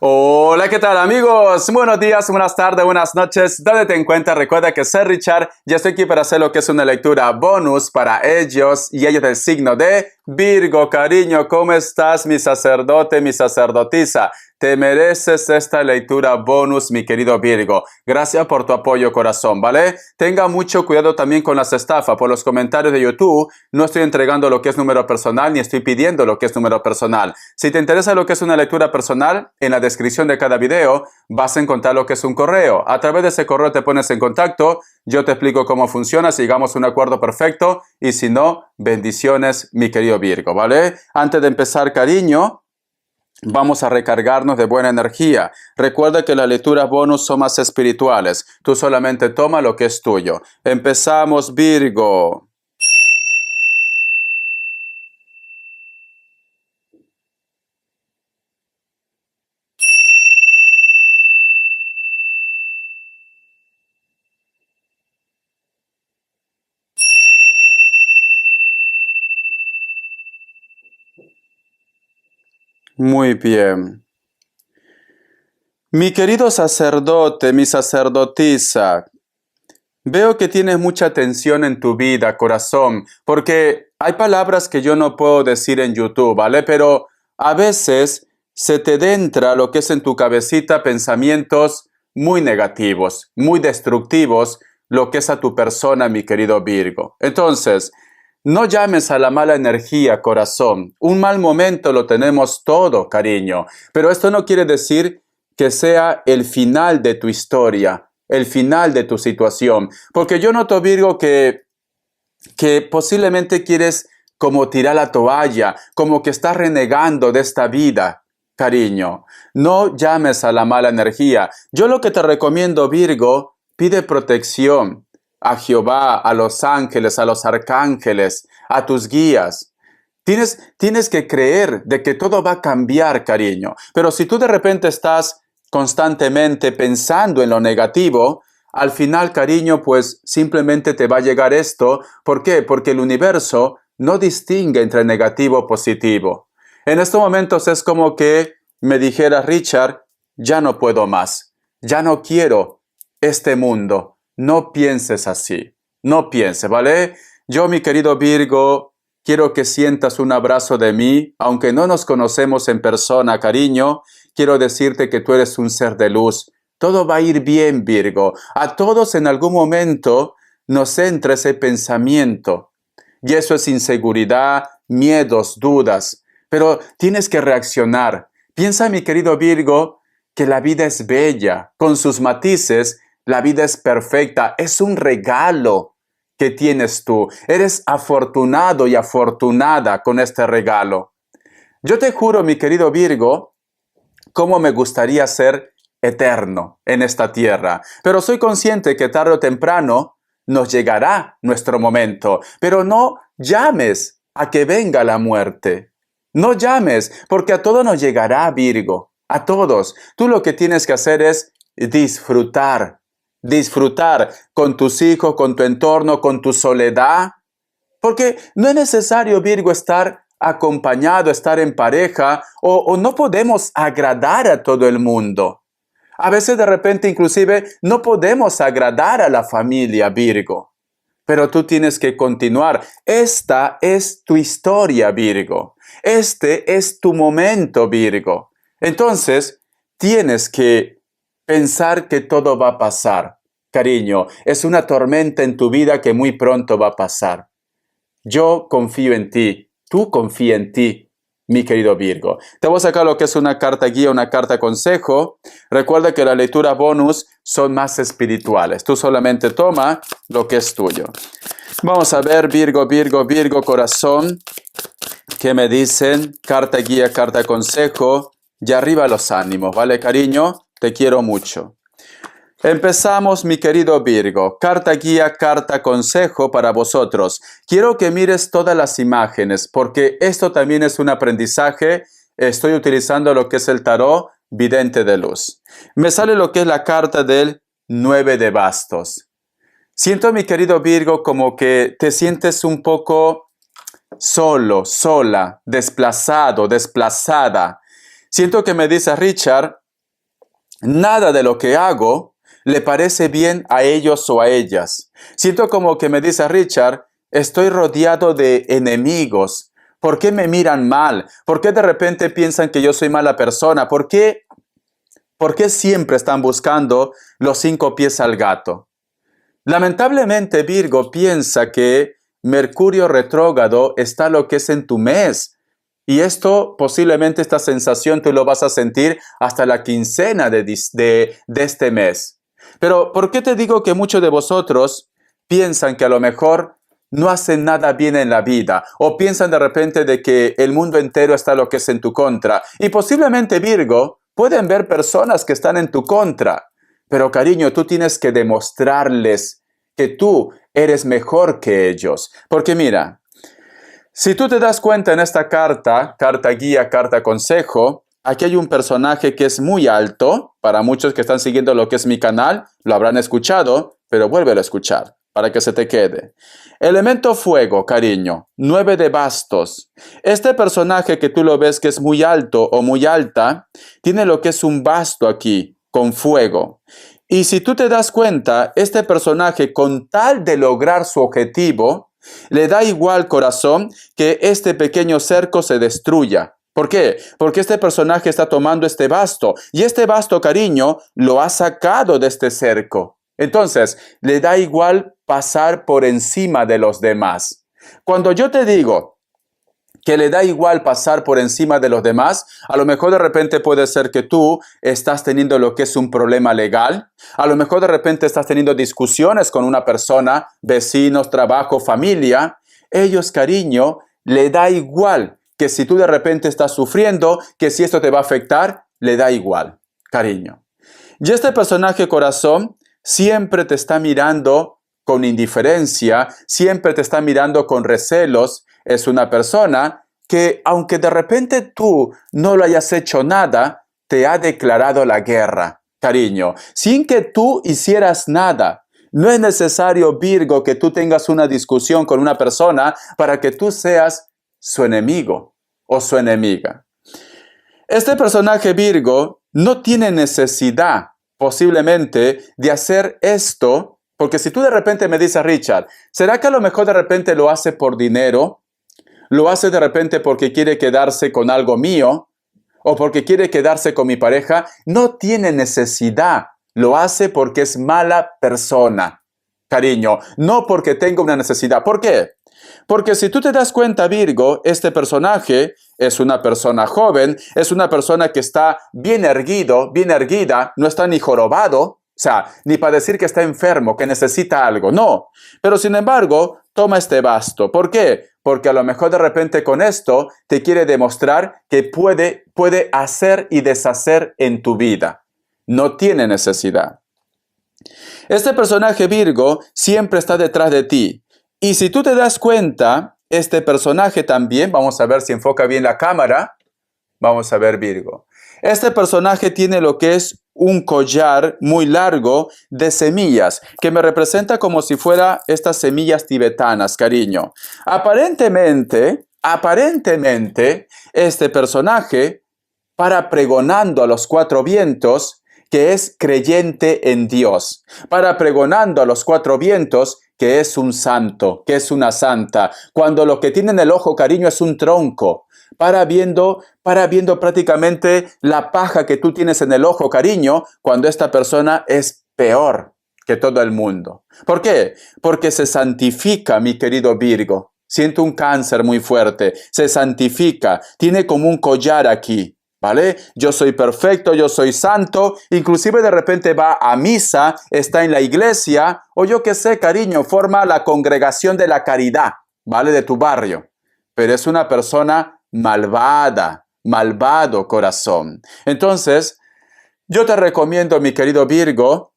Hola, ¿qué tal amigos? Buenos días, buenas tardes, buenas noches. ¿Dónde te encuentras? Recuerda que soy Richard y estoy aquí para hacer lo que es una lectura bonus para ellos y ellos del signo de Virgo. Cariño, ¿cómo estás, mi sacerdote, mi sacerdotisa? Te mereces esta lectura bonus, mi querido Virgo. Gracias por tu apoyo, corazón, ¿vale? Tenga mucho cuidado también con las estafas. Por los comentarios de YouTube, no estoy entregando lo que es número personal, ni estoy pidiendo lo que es número personal. Si te interesa lo que es una lectura personal, en la descripción de cada video vas a encontrar lo que es un correo. A través de ese correo te pones en contacto, yo te explico cómo funciona, si llegamos a un acuerdo perfecto, y si no, bendiciones, mi querido Virgo, ¿vale? Antes de empezar, cariño, vamos a recargarnos de buena energía. Recuerda que las lecturas bonus son más espirituales. Tú solamente toma lo que es tuyo. Empezamos, Virgo. Muy bien. Mi querido sacerdote, mi sacerdotisa, veo que tienes mucha tensión en tu vida, corazón, porque hay palabras que yo no puedo decir en YouTube, ¿vale? Pero a veces se te entra lo que es en tu cabecita pensamientos muy negativos, muy destructivos, lo que es a tu persona, mi querido Virgo. Entonces, no llames a la mala energía, corazón. Un mal momento lo tenemos todo, cariño. Pero esto no quiere decir que sea el final de tu historia, el final de tu situación. Porque yo noto, Virgo, que posiblemente quieres como tirar la toalla, como que estás renegando de esta vida, cariño. No llames a la mala energía. Yo lo que te recomiendo, Virgo, pide protección a Jehová, a los ángeles, a los arcángeles, a tus guías. Tienes que creer de que todo va a cambiar, cariño. Pero si tú de repente estás constantemente pensando en lo negativo, al final, cariño, pues simplemente te va a llegar esto. ¿Por qué? Porque el universo no distingue entre negativo o positivo. En estos momentos es como que me dijera Richard, ya no puedo más, ya no quiero este mundo. No pienses así, no pienses, ¿vale? Yo, mi querido Virgo, quiero que sientas un abrazo de mí, aunque no nos conocemos en persona, cariño. Quiero decirte que tú eres un ser de luz. Todo va a ir bien, Virgo. A todos en algún momento nos entra ese pensamiento. Y eso es inseguridad, miedos, dudas. Pero tienes que reaccionar. Piensa, mi querido Virgo, que la vida es bella. Con sus matices, la vida es perfecta. Es un regalo que tienes tú. Eres afortunado y afortunada con este regalo. Yo te juro, mi querido Virgo, cómo me gustaría ser eterno en esta tierra. Pero soy consciente que tarde o temprano nos llegará nuestro momento. Pero no llames a que venga la muerte. No llames, porque a todos nos llegará, Virgo. A todos. Tú lo que tienes que hacer es disfrutar. Disfrutar con tus hijos, con tu entorno, con tu soledad. Porque no es necesario, Virgo, estar acompañado, estar en pareja, o no podemos agradar a todo el mundo. A veces de repente inclusive no podemos agradar a la familia, Virgo. Pero tú tienes que continuar. Esta es tu historia, Virgo. Este es tu momento, Virgo. Entonces, tienes que pensar que todo va a pasar. Cariño, es una tormenta en tu vida que muy pronto va a pasar. Yo confío en ti, tú confía en ti, mi querido Virgo. Te voy a sacar lo que es una carta guía, una carta consejo. Recuerda que las lecturas bonus son más espirituales. Tú solamente toma lo que es tuyo. Vamos a ver, Virgo, Virgo, Virgo, corazón. ¿Qué me dicen? Carta guía, carta consejo. Y arriba los ánimos, ¿vale, cariño? Te quiero mucho. Empezamos, mi querido Virgo. Carta guía, carta consejo para vosotros. Quiero que mires todas las imágenes, porque esto también es un aprendizaje. Estoy utilizando lo que es el tarot vidente de luz. Me sale lo que es la carta del 9 de bastos. Siento, mi querido Virgo, como que te sientes un poco solo, sola, desplazado, desplazada. Siento que me dice Richard, nada de lo que hago le parece bien a ellos o a ellas. Siento como que me dice Richard, estoy rodeado de enemigos. ¿Por qué me miran mal? ¿Por qué de repente piensan que yo soy mala persona? ¿Por qué siempre están buscando los 5 pies al gato? Lamentablemente, Virgo piensa que Mercurio retrógrado está lo que es en tu mes. Y esto, posiblemente esta sensación tú lo vas a sentir hasta la quincena de este mes. Pero, ¿por qué te digo que muchos de vosotros piensan que a lo mejor no hacen nada bien en la vida? O piensan de repente de que el mundo entero está lo que es en tu contra. Y posiblemente, Virgo, pueden ver personas que están en tu contra. Pero cariño, tú tienes que demostrarles que tú eres mejor que ellos. Porque mira, si tú te das cuenta en esta carta guía, carta consejo, aquí hay un personaje que es muy alto. Para muchos que están siguiendo lo que es mi canal, lo habrán escuchado, pero vuélvelo a escuchar para que se te quede. Elemento fuego, cariño, 9 de bastos. Este personaje que tú lo ves que es muy alto o muy alta, tiene lo que es un basto aquí, con fuego. Y si tú te das cuenta, este personaje, con tal de lograr su objetivo, le da igual, corazón, que este pequeño cerco se destruya. ¿Por qué? Porque este personaje está tomando este basto, y este basto, cariño, lo ha sacado de este cerco. Entonces, le da igual pasar por encima de los demás. Cuando yo te digo que le da igual pasar por encima de los demás, a lo mejor de repente puede ser que tú estás teniendo lo que es un problema legal, a lo mejor de repente estás teniendo discusiones con una persona, vecinos, trabajo, familia. Ellos, cariño, le da igual que si tú de repente estás sufriendo, que si esto te va a afectar, le da igual, cariño. Y este personaje, corazón, siempre te está mirando con indiferencia, siempre te está mirando con recelos. Es una persona que, aunque de repente tú no lo hayas hecho nada, te ha declarado la guerra, cariño, sin que tú hicieras nada. No es necesario, Virgo, que tú tengas una discusión con una persona para que tú seas su enemigo o su enemiga. Este personaje, Virgo, no tiene necesidad posiblemente de hacer esto, porque si tú de repente me dices, Richard, ¿será que a lo mejor de repente lo hace por dinero? ¿Lo hace de repente porque quiere quedarse con algo mío? ¿O porque quiere quedarse con mi pareja? No tiene necesidad. Lo hace porque es mala persona, cariño, no porque tenga una necesidad. ¿Por qué? Porque si tú te das cuenta, Virgo, este personaje es una persona joven, es una persona que está bien erguido, bien erguida, no está ni jorobado, o sea, ni para decir que está enfermo, que necesita algo, no. Pero sin embargo, toma este basto. ¿Por qué? Porque a lo mejor de repente con esto te quiere demostrar que puede hacer y deshacer en tu vida. No tiene necesidad. Este personaje, Virgo, siempre está detrás de ti. Y si tú te das cuenta, este personaje también, vamos a ver si enfoca bien la cámara, vamos a ver, Virgo. Este personaje tiene lo que es un collar muy largo de semillas, que me representa como si fuera estas semillas tibetanas, cariño. Aparentemente, este personaje para pregonando a los 4 vientos que es creyente en Dios, para pregonando a los 4 vientos que es un santo, que es una santa, cuando lo que tiene en el ojo, cariño, es un tronco, para viendo prácticamente la paja que tú tienes en el ojo, cariño, cuando esta persona es peor que todo el mundo. ¿Por qué? Porque se santifica, mi querido Virgo. Siento un cáncer muy fuerte, se santifica, tiene como un collar aquí. ¿Vale? Yo soy perfecto, yo soy santo, inclusive de repente va a misa, está en la iglesia, o yo qué sé, cariño, forma la congregación de la caridad, ¿vale? De tu barrio. Pero es una persona malvada, malvado corazón. Entonces, yo te recomiendo, mi querido Virgo,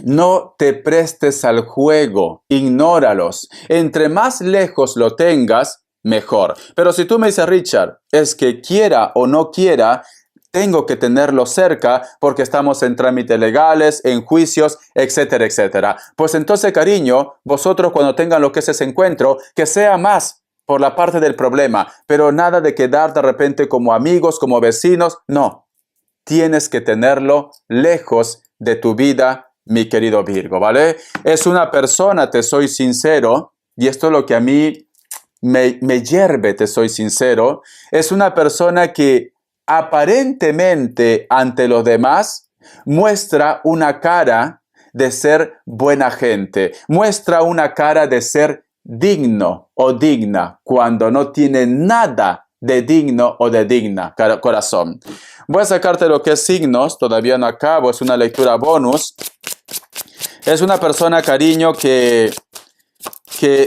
no te prestes al juego, ignóralos. Entre más lejos lo tengas, mejor. Pero si tú me dices, Richard, es que quiera o no quiera, tengo que tenerlo cerca porque estamos en trámites legales, en juicios, etcétera, etcétera. Pues entonces, cariño, vosotros cuando tengan lo que es ese encuentro, que sea más por la parte del problema, pero nada de quedar de repente como amigos, como vecinos, no. tienes que tenerlo lejos de tu vida, mi querido Virgo, ¿vale? Es una persona, te soy sincero, y esto es lo que a mí me hierve, te soy sincero, es una persona que aparentemente ante los demás muestra una cara de ser buena gente, muestra una cara de ser digno o digna cuando no tiene nada de digno o de digna, corazón. Voy a sacarte lo que es signos, todavía no acabo, es una lectura bonus. Es una persona, cariño, que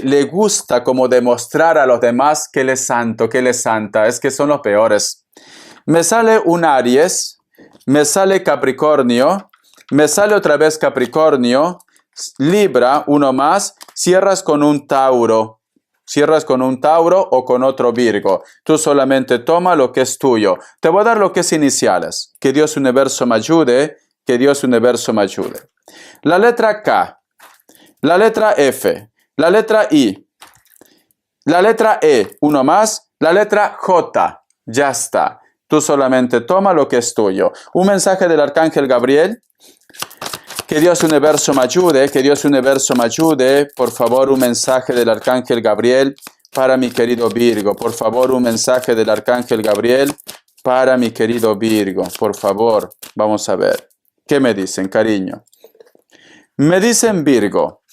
le gusta como demostrar a los demás que él es santo, que él es santa. Es que son los peores. Me sale un Aries, me sale Capricornio, me sale otra vez Capricornio, Libra, uno más, cierras con un Tauro. Cierras con un Tauro o con otro Virgo. Tú solamente toma lo que es tuyo. Te voy a dar lo que es iniciales. Que Dios universo me ayude, que Dios universo me ayude. La letra K, la letra F, la letra I, la letra E, uno más, la letra J, ya está. Tú solamente toma lo que es tuyo. Un mensaje del Arcángel Gabriel. Que Dios universo me ayude, que Dios universo me ayude. Por favor, un mensaje del Arcángel Gabriel para mi querido Virgo. Por favor, un mensaje del Arcángel Gabriel para mi querido Virgo. Por favor, vamos a ver. ¿Qué me dicen, cariño? Me dicen Virgo,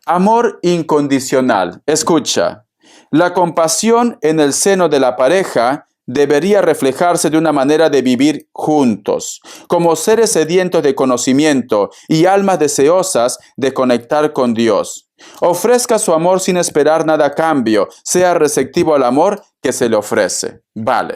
amor incondicional. Escucha, la compasión en el seno de la pareja debería reflejarse de una manera de vivir juntos, como seres sedientos de conocimiento y almas deseosas de conectar con Dios. Ofrezca su amor sin esperar nada a cambio, sea receptivo al amor que se le ofrece. Vale.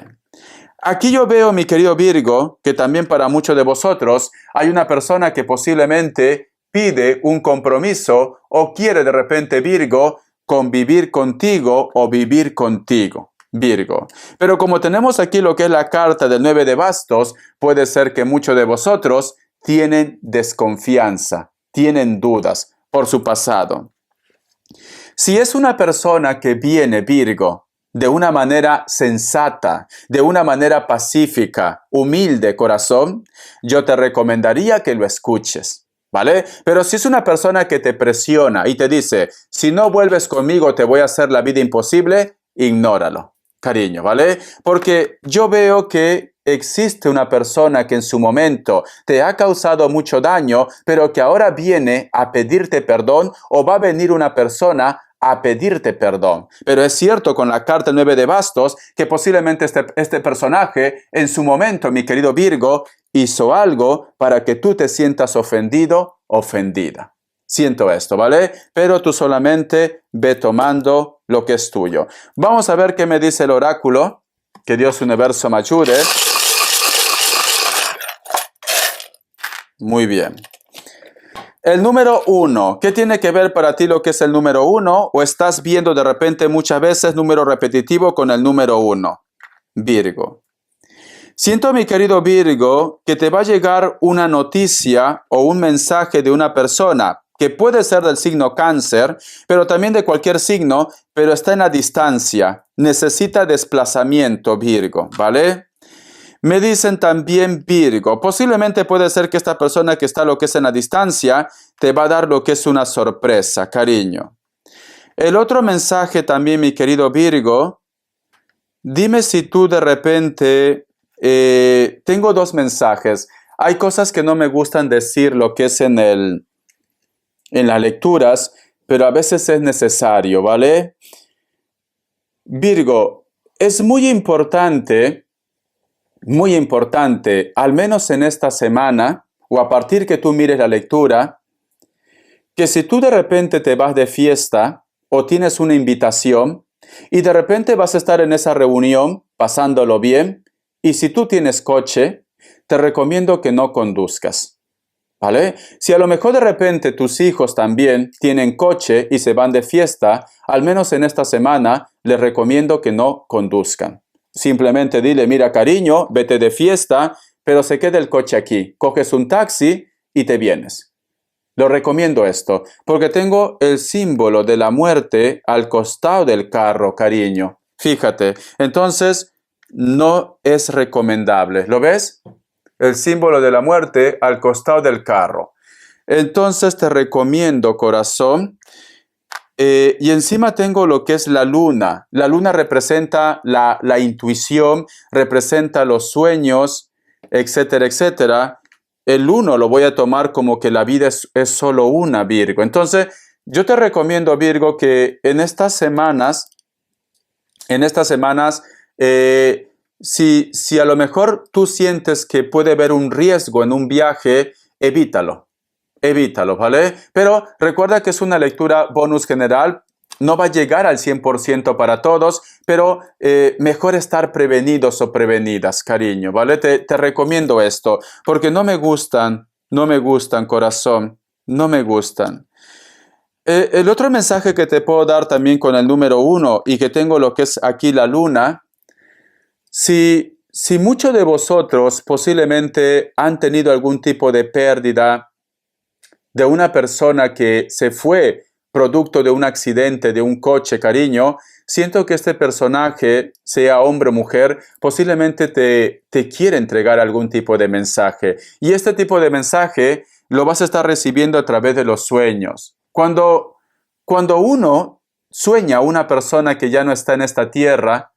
Aquí yo veo, mi querido Virgo, que también para muchos de vosotros hay una persona que posiblemente pide un compromiso o quiere de repente, Virgo, convivir contigo o vivir contigo. Virgo. Pero como tenemos aquí lo que es la carta del 9 de bastos, puede ser que muchos de vosotros tienen desconfianza, tienen dudas por su pasado. Si es una persona que viene, Virgo, de una manera sensata, de una manera pacífica, humilde corazón, yo te recomendaría que lo escuches, ¿vale? Pero si es una persona que te presiona y te dice, si no vuelves conmigo te voy a hacer la vida imposible, ignóralo. Cariño, ¿vale? Porque yo veo que existe una persona que en su momento te ha causado mucho daño, pero que ahora viene a pedirte perdón o va a venir una persona a pedirte perdón. Pero es cierto con la carta 9 de bastos que posiblemente este personaje en su momento, mi querido Virgo, hizo algo para que tú te sientas ofendido, ofendida. Siento esto, ¿vale? Pero tú solamente ve tomando lo que es tuyo. Vamos a ver qué me dice el oráculo. Que Dios universo me ayude. Muy bien. El número 1. ¿Qué tiene que ver para ti lo que es el número 1? ¿O estás viendo de repente muchas veces número repetitivo con el número 1? Virgo. Siento, mi querido Virgo, que te va a llegar una noticia o un mensaje de una persona que puede ser del signo Cáncer, pero también de cualquier signo, pero está en la distancia. Necesita desplazamiento, Virgo, ¿vale? Me dicen también Virgo, posiblemente puede ser que esta persona que está lo que es en la distancia, te va a dar lo que es una sorpresa, cariño. El otro mensaje también, mi querido Virgo, dime si tú de repente... tengo dos mensajes. Hay cosas que no me gustan decir lo que es en las lecturas, pero a veces es necesario, ¿vale? Virgo, es muy importante, al menos en esta semana, o a partir que tú mires la lectura, que si tú de repente te vas de fiesta o tienes una invitación y de repente vas a estar en esa reunión pasándolo bien, y si tú tienes coche, te recomiendo que no conduzcas. ¿Vale? Si a lo mejor de repente tus hijos también tienen coche y se van de fiesta, al menos en esta semana les recomiendo que no conduzcan. Simplemente dile, mira cariño, vete de fiesta, pero se queda el coche aquí. Coges un taxi y te vienes. Lo recomiendo esto, porque tengo el símbolo de la muerte al costado del carro, cariño. Fíjate, entonces no es recomendable. ¿Lo ves? el símbolo de la muerte, al costado del carro. Entonces te recomiendo, corazón. Y encima tengo lo que es la luna. La luna representa la intuición, representa los sueños, etcétera, etcétera. El uno lo voy a tomar como que la vida es solo una, Virgo. Entonces, yo te recomiendo, Virgo, que en estas semanas, si a lo mejor tú sientes que puede haber un riesgo en un viaje, evítalo. Evítalo, ¿vale? Pero recuerda que es una lectura bonus general, no va a llegar al 100% para todos, pero mejor estar prevenidos o prevenidas, cariño, ¿vale? Te recomiendo esto, porque no me gustan, corazón, no me gustan. El otro mensaje que te puedo dar también con el número 1 y que tengo lo que es aquí la luna, si muchos de vosotros posiblemente han tenido algún tipo de pérdida de una persona que se fue producto de un accidente, de un coche, cariño, siento que este personaje, sea hombre o mujer, posiblemente te quiere entregar algún tipo de mensaje. Y este tipo de mensaje lo vas a estar recibiendo a través de los sueños. Cuando uno sueña a una persona que ya no está en esta tierra,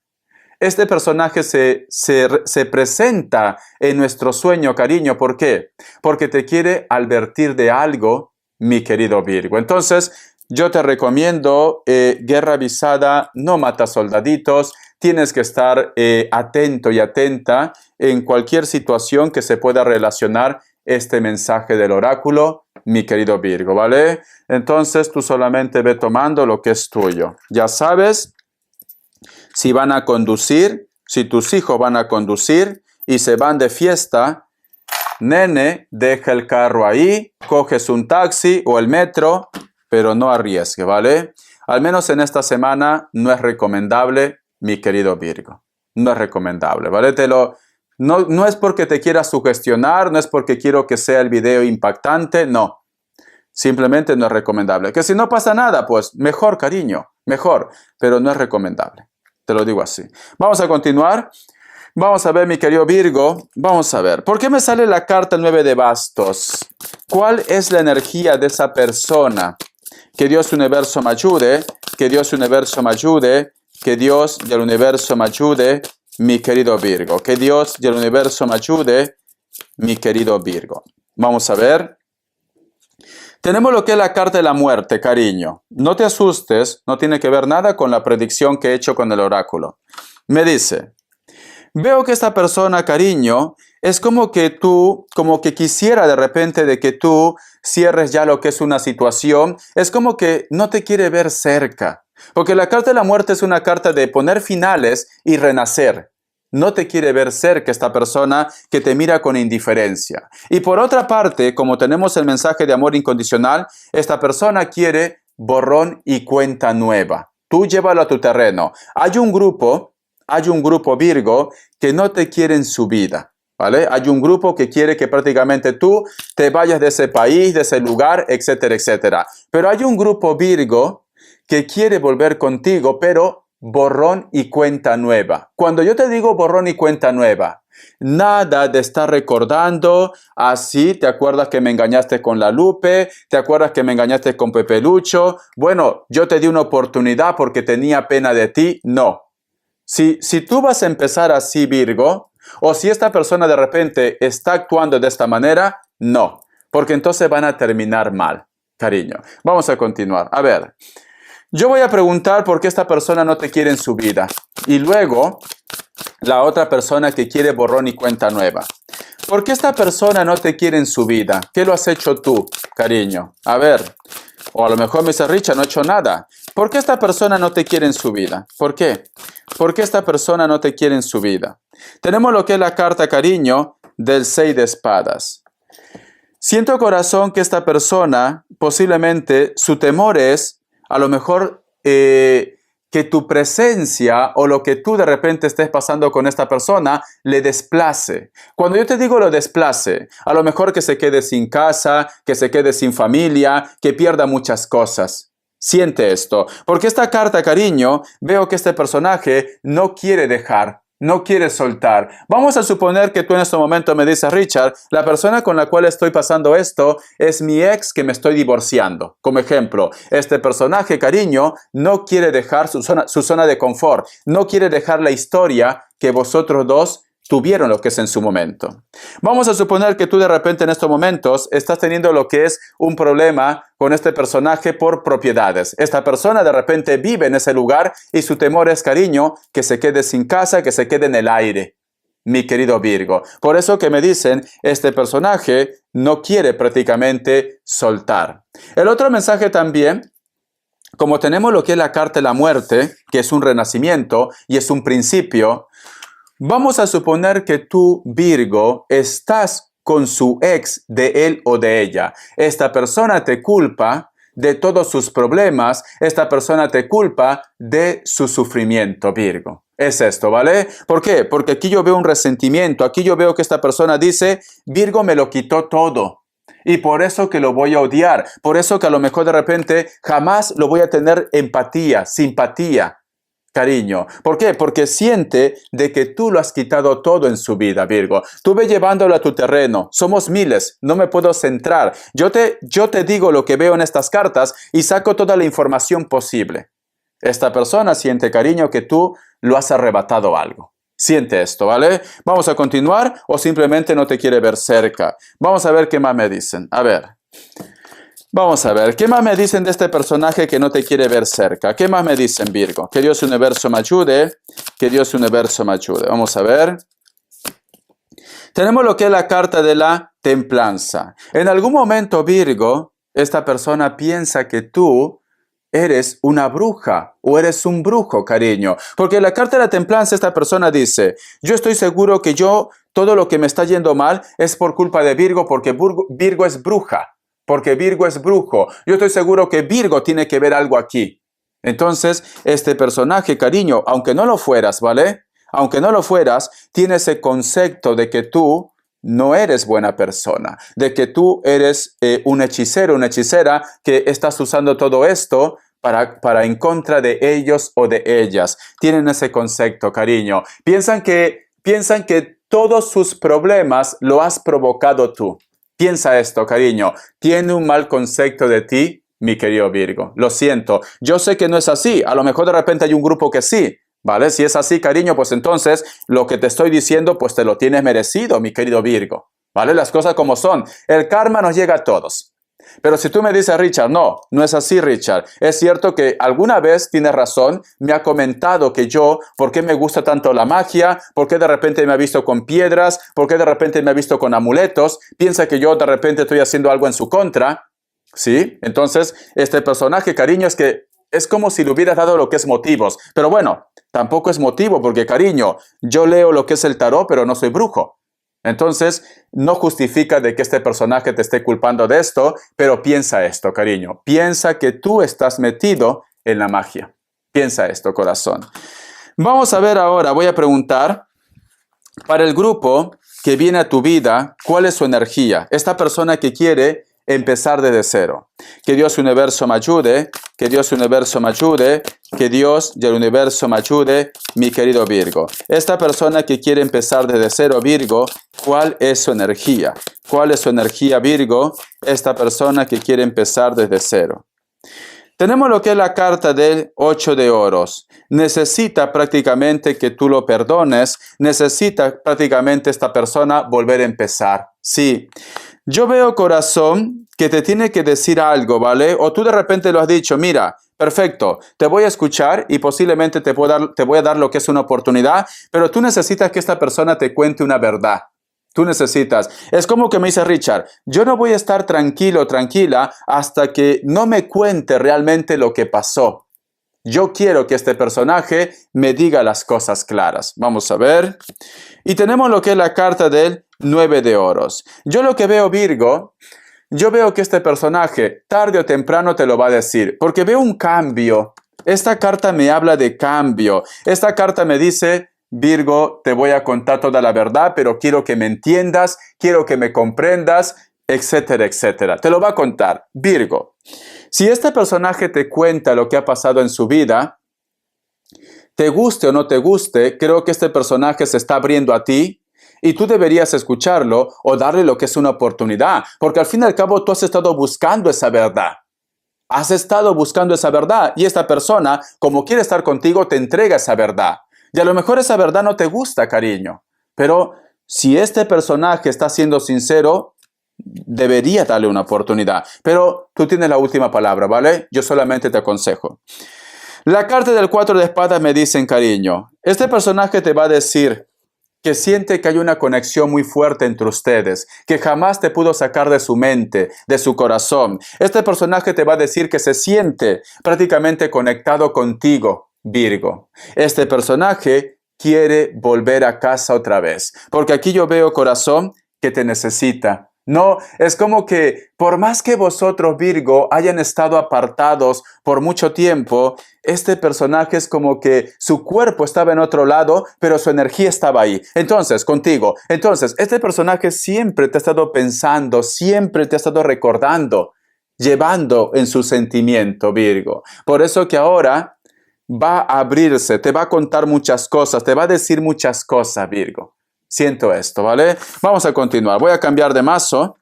este personaje se presenta en nuestro sueño, cariño. ¿Por qué? Porque te quiere advertir de algo, mi querido Virgo. Entonces, yo te recomiendo, guerra avisada, no mata soldaditos. Tienes que estar atento y atenta en cualquier situación que se pueda relacionar este mensaje del oráculo, mi querido Virgo, ¿vale? Entonces, tú solamente ve tomando lo que es tuyo. Ya sabes. Si van a conducir, si tus hijos van a conducir y se van de fiesta, nene, deja el carro ahí, coges un taxi o el metro, pero no arriesgue, ¿vale? Al menos en esta semana no es recomendable, mi querido Virgo. No es recomendable, ¿vale? No es porque te quiera sugestionar, no es porque quiero que sea el video impactante, no. Simplemente no es recomendable. Que si no pasa nada, pues mejor, cariño, mejor, pero no es recomendable. Te lo digo así. Vamos a continuar. Vamos a ver, mi querido Virgo. Vamos a ver. ¿Por qué me sale la carta 9 de bastos? ¿Cuál es la energía de esa persona? Que Dios universo me ayude. Que Dios universo me ayude. Que Dios del universo me ayude, mi querido Virgo. Que Dios del universo me ayude, mi querido Virgo. Vamos a ver. Tenemos lo que es la carta de la muerte, cariño. No te asustes, no tiene que ver nada con la predicción que he hecho con el oráculo. Me dice, veo que esta persona, cariño, es como que quisiera de repente de que tú cierres ya lo que es una situación. Es como que no te quiere ver cerca. Porque la carta de la muerte es una carta de poner finales y renacer. No te quiere ver cerca esta persona que te mira con indiferencia. Y por otra parte, como tenemos el mensaje de amor incondicional, esta persona quiere borrón y cuenta nueva. Tú llévalo a tu terreno. Hay un grupo, Virgo, que no te quiere en su vida, ¿vale? Hay un grupo que quiere que prácticamente tú te vayas de ese país, de ese lugar, etcétera, etcétera. Pero hay un grupo, Virgo, que quiere volver contigo, pero borrón y cuenta nueva. Cuando yo te digo borrón y cuenta nueva, nada de estar recordando, así, ¿te acuerdas que me engañaste con la Lupe? ¿Te acuerdas que me engañaste con Pepe Lucho? Bueno, yo te di una oportunidad porque tenía pena de ti. No. Si tú vas a empezar así, Virgo, o si esta persona de repente está actuando de esta manera, no. Porque entonces van a terminar mal, cariño. Vamos a continuar. A ver. Yo voy a preguntar por qué esta persona no te quiere en su vida. Y luego, la otra persona que quiere borrón y cuenta nueva. ¿Por qué esta persona no te quiere en su vida? ¿Qué lo has hecho tú, cariño? A ver. O a lo mejor me dice, Richard, no he hecho nada. ¿Por qué esta persona no te quiere en su vida? ¿Por qué? ¿Por qué esta persona no te quiere en su vida? Tenemos lo que es la carta, cariño, del 6 de espadas. Siento, corazón, que esta persona, posiblemente, su temor es a lo mejor que tu presencia o lo que tú de repente estés pasando con esta persona le desplace. Cuando yo te digo lo desplace, a lo mejor que se quede sin casa, que se quede sin familia, que pierda muchas cosas. Siente esto, porque esta carta, cariño, veo que este personaje no quiere dejar no quiere soltar. Vamos a suponer que tú en este momento me dices, Richard, la persona con la cual estoy pasando esto es mi ex que me estoy divorciando. Como ejemplo, este personaje, cariño, no quiere dejar su zona de confort, no quiere dejar la historia que vosotros dos tuvieron lo que es en su momento. Vamos a suponer que tú de repente en estos momentos estás teniendo lo que es un problema con este personaje por propiedades. Esta persona de repente vive en ese lugar y su temor es, cariño, que se quede sin casa, que se quede en el aire. Mi querido Virgo. Por eso que me dicen, este personaje no quiere prácticamente soltar. El otro mensaje también, como tenemos lo que es la carta de la muerte, que es un renacimiento y es un principio, vamos a suponer que tú, Virgo, estás con su ex de él o de ella. Esta persona te culpa de todos sus problemas. Esta persona te culpa de su sufrimiento, Virgo. Es esto, ¿vale? ¿Por qué? Porque aquí yo veo un resentimiento. Aquí yo veo que esta persona dice, Virgo me lo quitó todo. Y por eso que lo voy a odiar. Por eso que a lo mejor de repente jamás lo voy a tener empatía, simpatía. Cariño. ¿Por qué? Porque siente de que tú lo has quitado todo en su vida, Virgo. Tú ve llevándolo a tu terreno. Somos miles. No me puedo centrar. Yo te digo lo que veo en estas cartas y saco toda la información posible. Esta persona siente, cariño, que tú lo has arrebatado algo. Siente esto, ¿vale? Vamos a continuar o simplemente no te quiere ver cerca. Vamos a ver qué más me dicen. A ver. Vamos a ver, ¿qué más me dicen de este personaje que no te quiere ver cerca? ¿Qué más me dicen, Virgo? Que Dios Universo me ayude, que Dios Universo me ayude. Vamos a ver. Tenemos lo que es la carta de la templanza. En algún momento, Virgo, esta persona piensa que tú eres una bruja o eres un brujo, cariño. Porque en la carta de la templanza esta persona dice, yo estoy seguro que todo lo que me está yendo mal es por culpa de Virgo, porque Virgo es bruja. Porque Virgo es brujo. Yo estoy seguro que Virgo tiene que ver algo aquí. Entonces, este personaje, cariño, aunque no lo fueras, ¿vale? Aunque no lo fueras, tiene ese concepto de que tú no eres buena persona, de que tú eres un hechicero, una hechicera que estás usando todo esto para en contra de ellos o de ellas. Tienen ese concepto, cariño. Piensan que todos sus problemas lo has provocado tú. Piensa esto, cariño. Tiene un mal concepto de ti, mi querido Virgo. Lo siento. Yo sé que no es así. A lo mejor de repente hay un grupo que sí. ¿Vale? Si es así, cariño, pues entonces lo que te estoy diciendo, pues te lo tienes merecido, mi querido Virgo. ¿Vale? Las cosas como son. El karma nos llega a todos. Pero si tú me dices, Richard, no es así, Richard. Es cierto que alguna vez tienes razón, me ha comentado que ¿por qué me gusta tanto la magia? ¿Por qué de repente me ha visto con piedras? ¿Por qué de repente me ha visto con amuletos? Piensa que yo de repente estoy haciendo algo en su contra. ¿Sí? Entonces, este personaje, cariño, es como si le hubieras dado lo que es motivos. Pero bueno, tampoco es motivo porque, cariño, yo leo lo que es el tarot, pero no soy brujo. Entonces, no justifica de que este personaje te esté culpando de esto, pero piensa esto, cariño. Piensa que tú estás metido en la magia. Piensa esto, corazón. Vamos a ver ahora, voy a preguntar, para el grupo que viene a tu vida, ¿cuál es su energía? Esta persona que quiere empezar desde cero. Que Dios Universo me ayude, que Dios Universo me ayude, que Dios del Universo me ayude, mi querido Virgo. Esta persona que quiere empezar desde cero, Virgo, ¿cuál es su energía? ¿Cuál es su energía, Virgo? Esta persona que quiere empezar desde cero. Tenemos lo que es la carta del 8 de oros. Necesita prácticamente que tú lo perdones. Necesita prácticamente esta persona volver a empezar. Sí. Yo veo, corazón, que te tiene que decir algo, ¿vale? O tú de repente lo has dicho, mira, perfecto, te voy a escuchar y posiblemente te voy a dar lo que es una oportunidad, pero tú necesitas que esta persona te cuente una verdad. Tú necesitas. Es como que me dice Richard, yo no voy a estar tranquilo, tranquila, hasta que no me cuente realmente lo que pasó. Yo quiero que este personaje me diga las cosas claras. Vamos a ver. Y tenemos lo que es la carta del 9 de oros. Yo lo que veo, Virgo, yo veo que este personaje tarde o temprano te lo va a decir, porque veo un cambio. Esta carta me habla de cambio. Esta carta me dice, Virgo, te voy a contar toda la verdad, pero quiero que me entiendas, quiero que me comprendas, etcétera, etcétera. Te lo va a contar, Virgo. Si este personaje te cuenta lo que ha pasado en su vida, te guste o no te guste, creo que este personaje se está abriendo a ti y tú deberías escucharlo o darle lo que es una oportunidad, porque al fin y al cabo tú has estado buscando esa verdad. Has estado buscando esa verdad y esta persona, como quiere estar contigo, te entrega esa verdad. Y a lo mejor esa verdad no te gusta, cariño, pero si este personaje está siendo sincero, debería darle una oportunidad. Pero tú tienes la última palabra, ¿vale? Yo solamente te aconsejo. La carta del 4 de espadas me dice, cariño, este personaje te va a decir que siente que hay una conexión muy fuerte entre ustedes, que jamás te pudo sacar de su mente, de su corazón. Este personaje te va a decir que se siente prácticamente conectado contigo, Virgo. Este personaje quiere volver a casa otra vez, porque aquí yo veo, corazón, que te necesita. No, es como que por más que vosotros, Virgo, hayan estado apartados por mucho tiempo, este personaje es como que su cuerpo estaba en otro lado, pero su energía estaba ahí. Entonces, contigo. Entonces, este personaje siempre te ha estado pensando, siempre te ha estado recordando, llevando en su sentimiento, Virgo. Por eso que ahora va a abrirse, te va a contar muchas cosas, te va a decir muchas cosas, Virgo. Siento esto, ¿vale? Vamos a continuar. Voy a cambiar de mazo.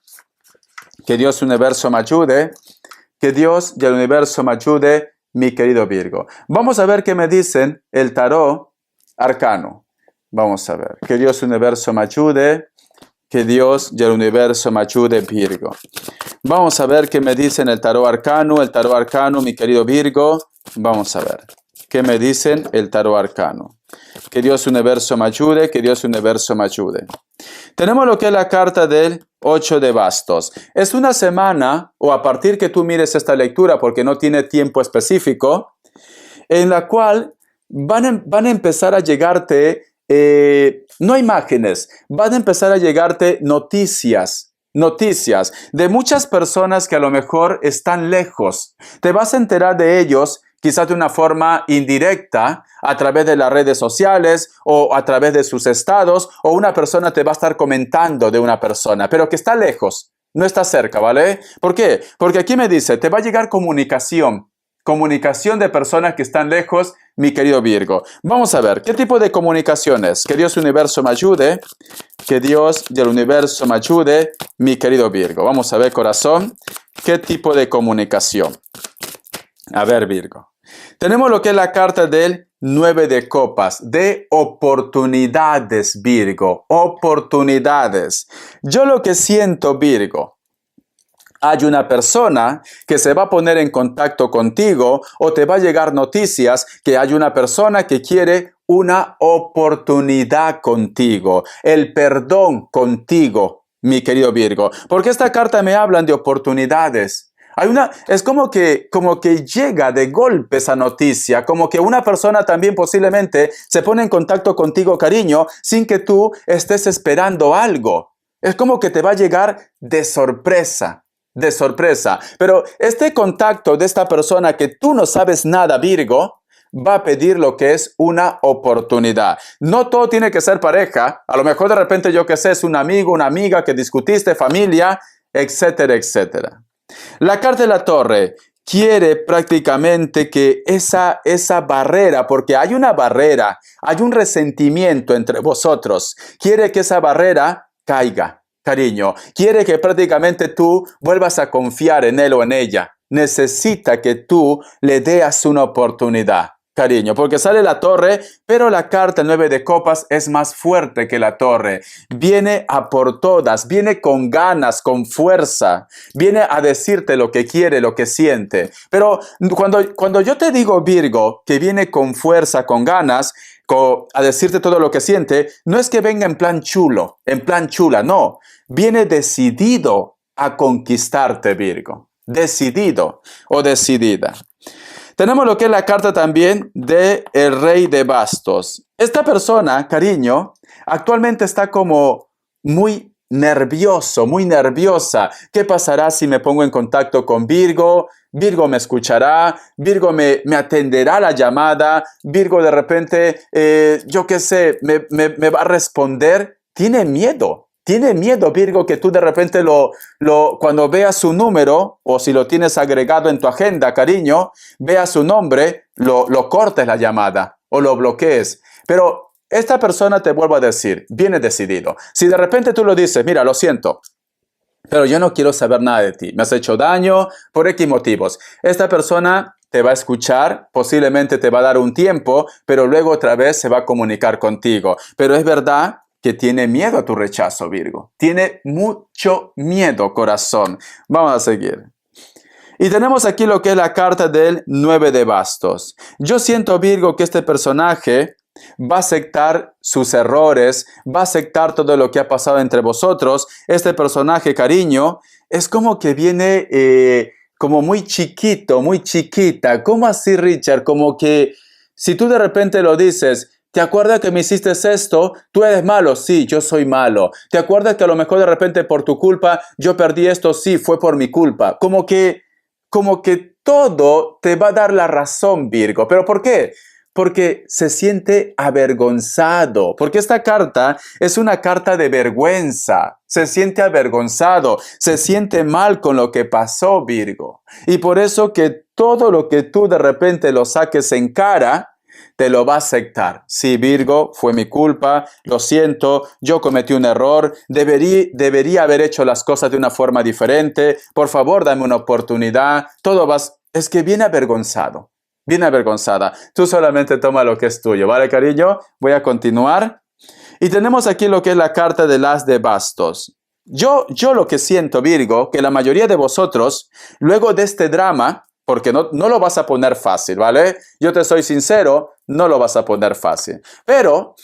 Que Dios universo me ayude. Que Dios y el universo me ayude, mi querido Virgo. Vamos a ver qué me dicen el tarot arcano. Vamos a ver. Que Dios universo me ayude. Que Dios y el universo me ayude, Virgo. Vamos a ver qué me dicen el tarot arcano, mi querido Virgo. Vamos a ver. ¿Qué me dicen el tarot arcano? Que Dios universo me ayude, que Dios universo me ayude. Tenemos lo que es la carta del 8 de bastos. Es una semana, o a partir que tú mires esta lectura, porque no tiene tiempo específico, en la cual van a empezar a llegarte, no imágenes, van a empezar a llegarte noticias de muchas personas que a lo mejor están lejos. Te vas a enterar de ellos quizás de una forma indirecta, a través de las redes sociales o a través de sus estados, o una persona te va a estar comentando de una persona, pero que está lejos, no está cerca, ¿vale? ¿Por qué? Porque aquí me dice, te va a llegar comunicación de personas que están lejos, mi querido Virgo. Vamos a ver, ¿qué tipo de comunicaciones? Que Dios universo me ayude, que Dios del universo me ayude, mi querido Virgo. Vamos a ver, corazón, ¿qué tipo de comunicación? A ver, Virgo. Tenemos lo que es la carta del 9 de copas, de oportunidades, Virgo, oportunidades. Yo lo que siento, Virgo, hay una persona que se va a poner en contacto contigo o te va a llegar noticias que hay una persona que quiere una oportunidad contigo, el perdón contigo, mi querido Virgo. Porque esta carta me hablan de oportunidades. Es como que llega de golpe esa noticia, como que una persona también posiblemente se pone en contacto contigo, cariño, sin que tú estés esperando algo. Es como que te va a llegar de sorpresa. Pero este contacto de esta persona que tú no sabes nada, Virgo, va a pedir lo que es una oportunidad. No todo tiene que ser pareja. A lo mejor de repente, yo qué sé, es un amigo, una amiga que discutiste, familia, etcétera, etcétera. La carta de la torre quiere prácticamente que esa barrera, porque hay una barrera, hay un resentimiento entre vosotros, quiere que esa barrera caiga, cariño. Quiere que prácticamente tú vuelvas a confiar en él o en ella. Necesita que tú le des una oportunidad, cariño, porque sale la torre, pero la carta 9 de copas es más fuerte que la torre. Viene a por todas, viene con ganas, con fuerza, viene a decirte lo que quiere, lo que siente. Pero cuando yo te digo, Virgo, que viene con fuerza, con ganas, a decirte todo lo que siente, no es que venga en plan chulo, en plan chula, no. Viene decidido a conquistarte, Virgo. Decidido o decidida. Tenemos lo que es la carta también de el Rey de Bastos. Esta persona, cariño, actualmente está como muy nervioso, muy nerviosa. ¿Qué pasará si me pongo en contacto con Virgo? Virgo me escuchará, Virgo me atenderá la llamada, Virgo de repente, yo qué sé, me va a responder. Tiene miedo. Tiene miedo, Virgo, que tú de repente cuando veas su número, o si lo tienes agregado en tu agenda, cariño, veas su nombre, lo cortes la llamada. o lo bloquees. Pero esta persona, te vuelvo a decir, viene decidido. Si de repente tú lo dices, mira, lo siento, pero yo no quiero saber nada de ti. Me has hecho daño por X motivos. Esta persona te va a escuchar, posiblemente te va a dar un tiempo, pero luego otra vez se va a comunicar contigo. Pero es verdad que tiene miedo a tu rechazo, Virgo. Tiene mucho miedo, corazón. Vamos a seguir. Y tenemos aquí lo que es la carta del 9 de bastos. Yo siento, Virgo, que este personaje va a aceptar sus errores, va a aceptar todo lo que ha pasado entre vosotros. Este personaje, cariño, es como que viene como muy chiquito, muy chiquita. ¿Cómo así, Richard? Como que si tú de repente lo dices, ¿te acuerdas que me hiciste esto? ¿Tú eres malo? Sí, yo soy malo. ¿Te acuerdas que a lo mejor de repente por tu culpa yo perdí esto? Sí, fue por mi culpa. Como que todo te va a dar la razón, Virgo. ¿Pero por qué? Porque se siente avergonzado, porque esta carta es una carta de vergüenza. Se siente avergonzado, se siente mal con lo que pasó, Virgo. Y por eso que todo lo que tú de repente lo saques en cara, te lo va a aceptar. Sí, Virgo, fue mi culpa, lo siento, yo cometí un error, debería haber hecho las cosas de una forma diferente, por favor, dame una oportunidad, todo va... Es que viene avergonzado, viene avergonzada. Tú solamente toma lo que es tuyo, ¿vale, cariño? Voy a continuar. Y tenemos aquí lo que es la carta del as de bastos. Yo lo que siento, Virgo, que la mayoría de vosotros, luego de este drama, porque no lo vas a poner fácil, ¿vale? Yo te soy sincero, no lo vas a poner fácil. Pero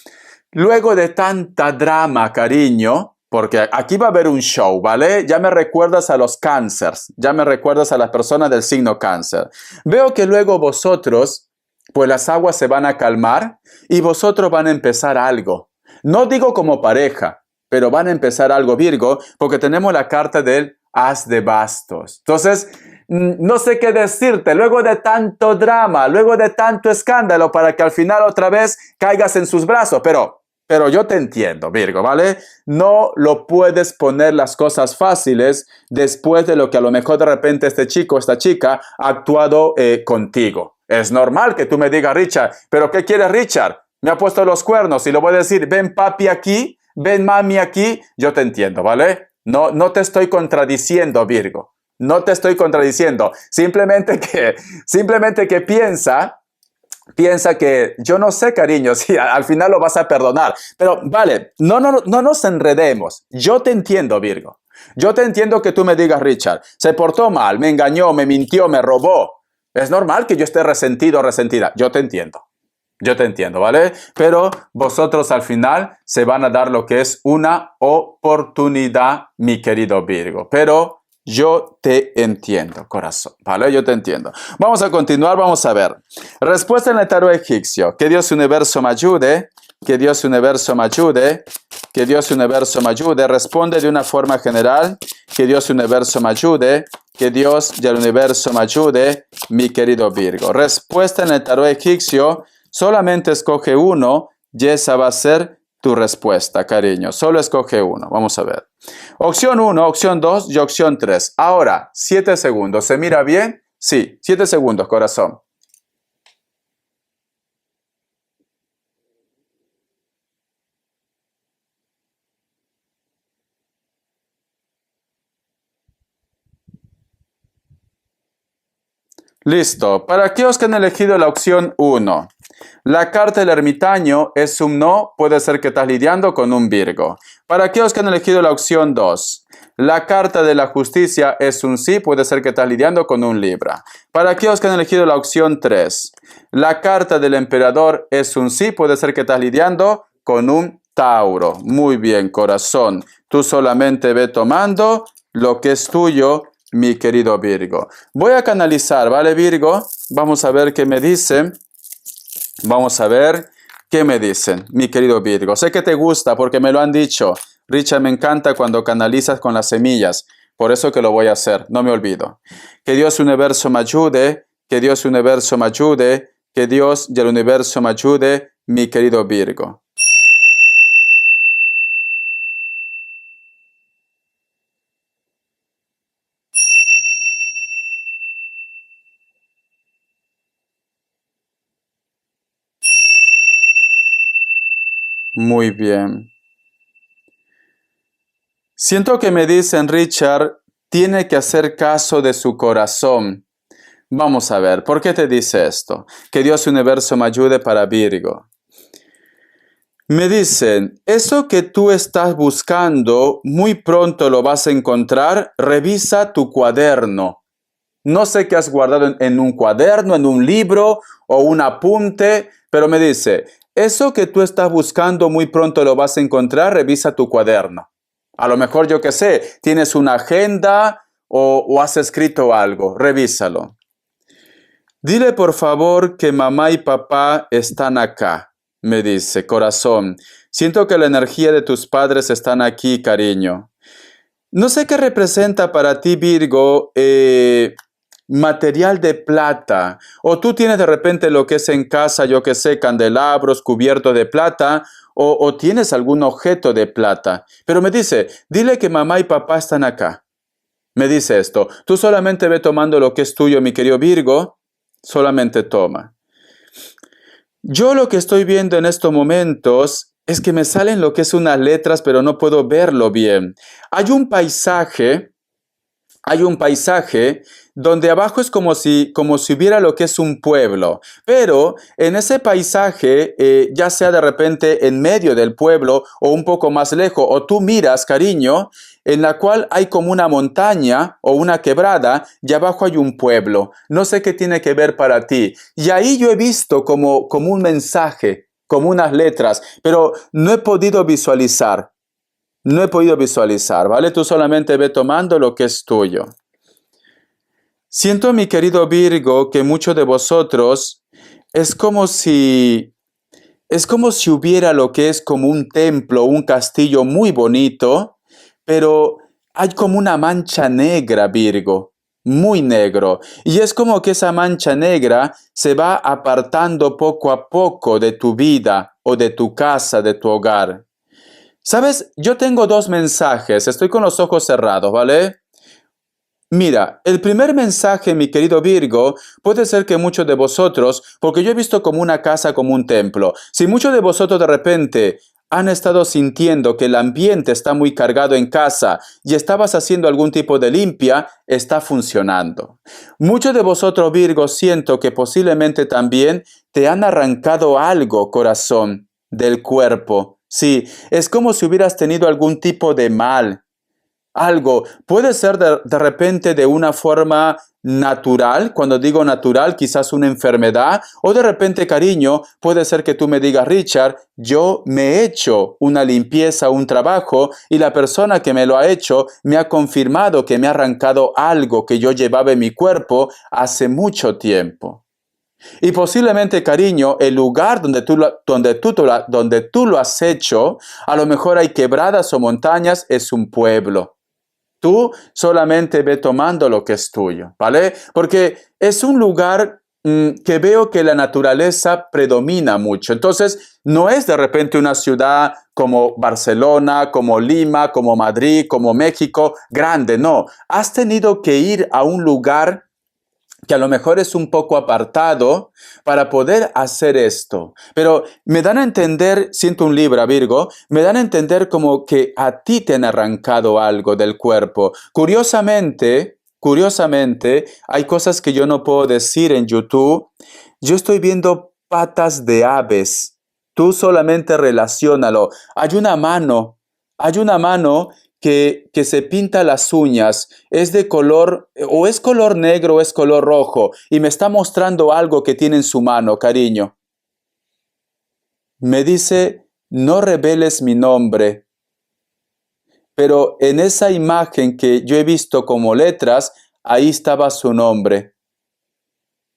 luego de tanta drama, cariño, porque aquí va a haber un show, ¿vale? Ya me recuerdas a los cánceres, ya me recuerdas a las personas del signo cáncer. Veo que luego vosotros, pues las aguas se van a calmar y vosotros van a empezar algo. No digo como pareja, pero van a empezar algo, Virgo, porque tenemos la carta del as de bastos. Entonces, no sé qué decirte, luego de tanto drama, luego de tanto escándalo, para que al final otra vez caigas en sus brazos, pero yo te entiendo, Virgo, ¿vale? No lo puedes poner las cosas fáciles después de lo que a lo mejor de repente este chico, esta chica ha actuado contigo. Es normal que tú me digas, Richard, ¿pero qué quieres, Richard? Me ha puesto los cuernos y lo voy a decir, ven papi aquí, ven mami aquí. Yo te entiendo, ¿vale? No te estoy contradiciendo, Virgo. No te estoy contradiciendo. Simplemente que piensa que yo no sé, cariño, si al final lo vas a perdonar. Pero vale, no nos enredemos. Yo te entiendo, Virgo. Yo te entiendo que tú me digas, Richard, se portó mal, me engañó, me mintió, me robó. Es normal que yo esté resentido o resentida. Yo te entiendo. Yo te entiendo, ¿vale? Pero vosotros al final se van a dar lo que es una oportunidad, mi querido Virgo. Pero yo te entiendo, corazón, ¿vale? Yo te entiendo. Vamos a continuar, vamos a ver. Respuesta en el tarot egipcio. Que Dios universo me ayude, que Dios universo me ayude, que Dios universo me ayude. Responde de una forma general. Que Dios universo me ayude, que Dios del universo me ayude, mi querido Virgo. Respuesta en el tarot egipcio. Solamente escoge uno y esa va a ser tu respuesta, cariño. Solo escoge uno. Vamos a ver. Opción 1, opción 2 y opción 3. Ahora, 7 segundos. ¿Se mira bien? Sí, 7 segundos, corazón. Listo. Para aquellos que han elegido la opción 1, la carta del ermitaño es un no, puede ser que estás lidiando con un Virgo. Para aquellos que han elegido la opción 2, la carta de la justicia es un sí, puede ser que estás lidiando con un Libra. Para aquellos que han elegido la opción 3, la carta del emperador es un sí, puede ser que estás lidiando con un Tauro. Muy bien, corazón. Tú solamente ve tomando lo que es tuyo, mi querido Virgo. Voy a canalizar, ¿vale, Virgo? Vamos a ver qué me dicen. Vamos a ver qué me dicen, mi querido Virgo. Sé que te gusta porque me lo han dicho. Richard, me encanta cuando canalizas con las semillas. Por eso que lo voy a hacer, no me olvido. Que Dios universo me ayude, que Dios universo me ayude, que Dios y el universo me ayude, mi querido Virgo. Muy bien. Siento que me dicen, Richard, tiene que hacer caso de su corazón. Vamos a ver, ¿por qué te dice esto? Que Dios Universo me ayude para Virgo. Me dicen, eso que tú estás buscando, muy pronto lo vas a encontrar, revisa tu cuaderno. No sé qué has guardado en un cuaderno, en un libro o un apunte, pero me dice, eso que tú estás buscando, muy pronto lo vas a encontrar, revisa tu cuaderno. A lo mejor, yo qué sé, tienes una agenda o has escrito algo, revísalo. Dile por favor que mamá y papá están acá, me dice, corazón. Siento que la energía de tus padres están aquí, cariño. No sé qué representa para ti, Virgo, material de plata. O tú tienes de repente lo que es en casa, yo que sé, candelabros cubiertos de plata, o tienes algún objeto de plata. Pero me dice, dile que mamá y papá están acá. Me dice esto, tú solamente ve tomando lo que es tuyo, mi querido Virgo, solamente toma. Yo lo que estoy viendo en estos momentos es que me salen lo que es unas letras, pero no puedo verlo bien. Hay un paisaje donde abajo es como si hubiera lo que es un pueblo, pero en ese paisaje, ya sea de repente en medio del pueblo o un poco más lejos, o tú miras, cariño, en la cual hay como una montaña o una quebrada y abajo hay un pueblo. No sé qué tiene que ver para ti. Y ahí yo he visto como un mensaje, como unas letras, pero no he podido visualizar. No he podido visualizar, ¿vale? Tú solamente ve tomando lo que es tuyo. Siento, mi querido Virgo, que muchos de vosotros es como si hubiera lo que es como un templo, un castillo muy bonito, pero hay como una mancha negra, Virgo, muy negro. Y es como que esa mancha negra se va apartando poco a poco de tu vida o de tu casa, de tu hogar. ¿Sabes? Yo tengo dos mensajes, estoy con los ojos cerrados, ¿vale? Mira, el primer mensaje, mi querido Virgo, puede ser que muchos de vosotros, porque yo he visto como una casa, como un templo, si muchos de vosotros de repente han estado sintiendo que el ambiente está muy cargado en casa y estabas haciendo algún tipo de limpia, está funcionando. Muchos de vosotros, Virgo, siento que posiblemente también te han arrancado algo, corazón, del cuerpo. Sí, es como si hubieras tenido algún tipo de mal. Algo puede ser de repente de una forma natural, cuando digo natural, quizás una enfermedad, o de repente, cariño, puede ser que tú me digas, Richard, yo me he hecho una limpieza, un trabajo, y la persona que me lo ha hecho me ha confirmado que me ha arrancado algo que yo llevaba en mi cuerpo hace mucho tiempo. Y posiblemente, cariño, el lugar donde tú lo has hecho, a lo mejor hay quebradas o montañas, es un pueblo. Tú solamente ve tomando lo que es tuyo, ¿vale? Porque es un lugar que veo que la naturaleza predomina mucho. Entonces, no es de repente una ciudad como Barcelona, como Lima, como Madrid, como México, grande, no. Has tenido que ir a un lugar que a lo mejor es un poco apartado para poder hacer esto. Pero me dan a entender, siento un Libra, Virgo, me dan a entender como que a ti te han arrancado algo del cuerpo. Curiosamente, hay cosas que yo no puedo decir en YouTube. Yo estoy viendo patas de aves. Tú solamente relaciónalo. Hay una mano que se pinta las uñas, es de color, o es color negro o es color rojo, y me está mostrando algo que tiene en su mano, cariño. Me dice, no reveles mi nombre, pero en esa imagen que yo he visto como letras, ahí estaba su nombre.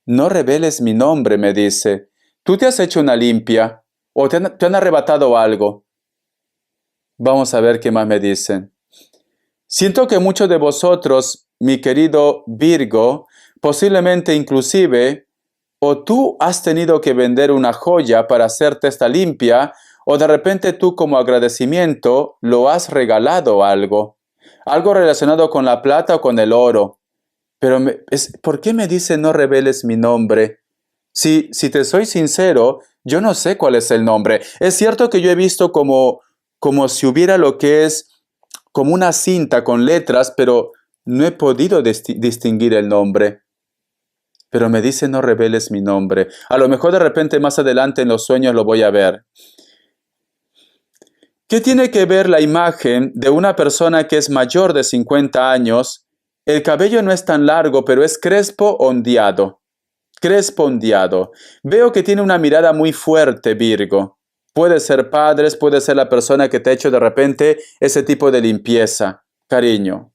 No reveles mi nombre, me dice. ¿Tú te has hecho una limpia? ¿O te han arrebatado algo? Vamos a ver qué más me dicen. Siento que muchos de vosotros, mi querido Virgo, posiblemente inclusive, o tú has tenido que vender una joya para hacerte esta limpia, o de repente tú como agradecimiento lo has regalado algo relacionado con la plata o con el oro. Pero ¿por qué me dice no reveles mi nombre? Si te soy sincero, yo no sé cuál es el nombre. Es cierto que yo he visto como si hubiera lo que es como una cinta con letras, pero no he podido distinguir el nombre. Pero me dice no reveles mi nombre. A lo mejor de repente más adelante en los sueños lo voy a ver. ¿Qué tiene que ver la imagen de una persona que es mayor de 50 años? El cabello no es tan largo, pero es crespo ondeado. Crespo ondeado. Veo que tiene una mirada muy fuerte, Virgo. Puede ser padres, puede ser la persona que te ha hecho de repente ese tipo de limpieza. Cariño.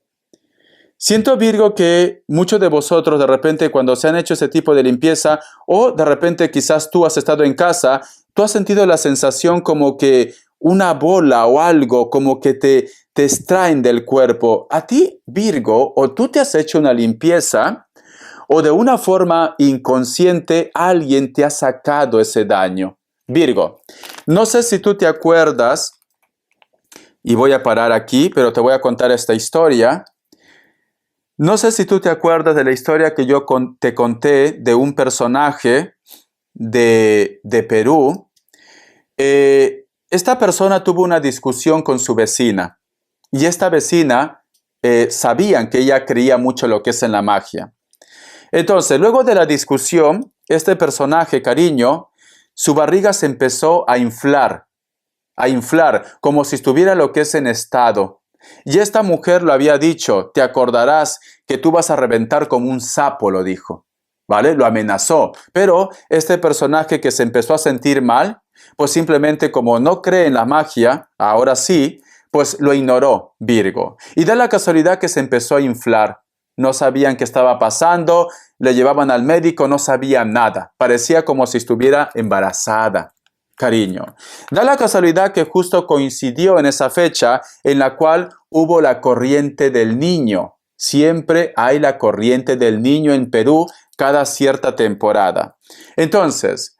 Siento, Virgo, que muchos de vosotros de repente cuando se han hecho ese tipo de limpieza o de repente quizás tú has estado en casa, tú has sentido la sensación como que una bola o algo como que te extraen del cuerpo. A ti, Virgo, o tú te has hecho una limpieza o de una forma inconsciente alguien te ha sacado ese daño. Virgo, no sé si tú te acuerdas, y voy a parar aquí, pero te voy a contar esta historia. No sé si tú te acuerdas de la historia que yo te conté de un personaje de Perú. Esta persona tuvo una discusión con su vecina y esta vecina sabían que ella creía mucho lo que es en la magia. Entonces, luego de la discusión, este personaje, cariño, su barriga se empezó a inflar, como si estuviera lo que es en estado. Y esta mujer lo había dicho, te acordarás que tú vas a reventar como un sapo, lo dijo, ¿vale? Lo amenazó. Pero este personaje que se empezó a sentir mal, pues simplemente como no cree en la magia, ahora sí, pues lo ignoró, Virgo. Y da la casualidad que se empezó a inflar. No sabían qué estaba pasando, le llevaban al médico, no sabían nada. Parecía como si estuviera embarazada. Cariño. Da la casualidad que justo coincidió en esa fecha en la cual hubo la corriente del niño. Siempre hay la corriente del niño en Perú cada cierta temporada. Entonces,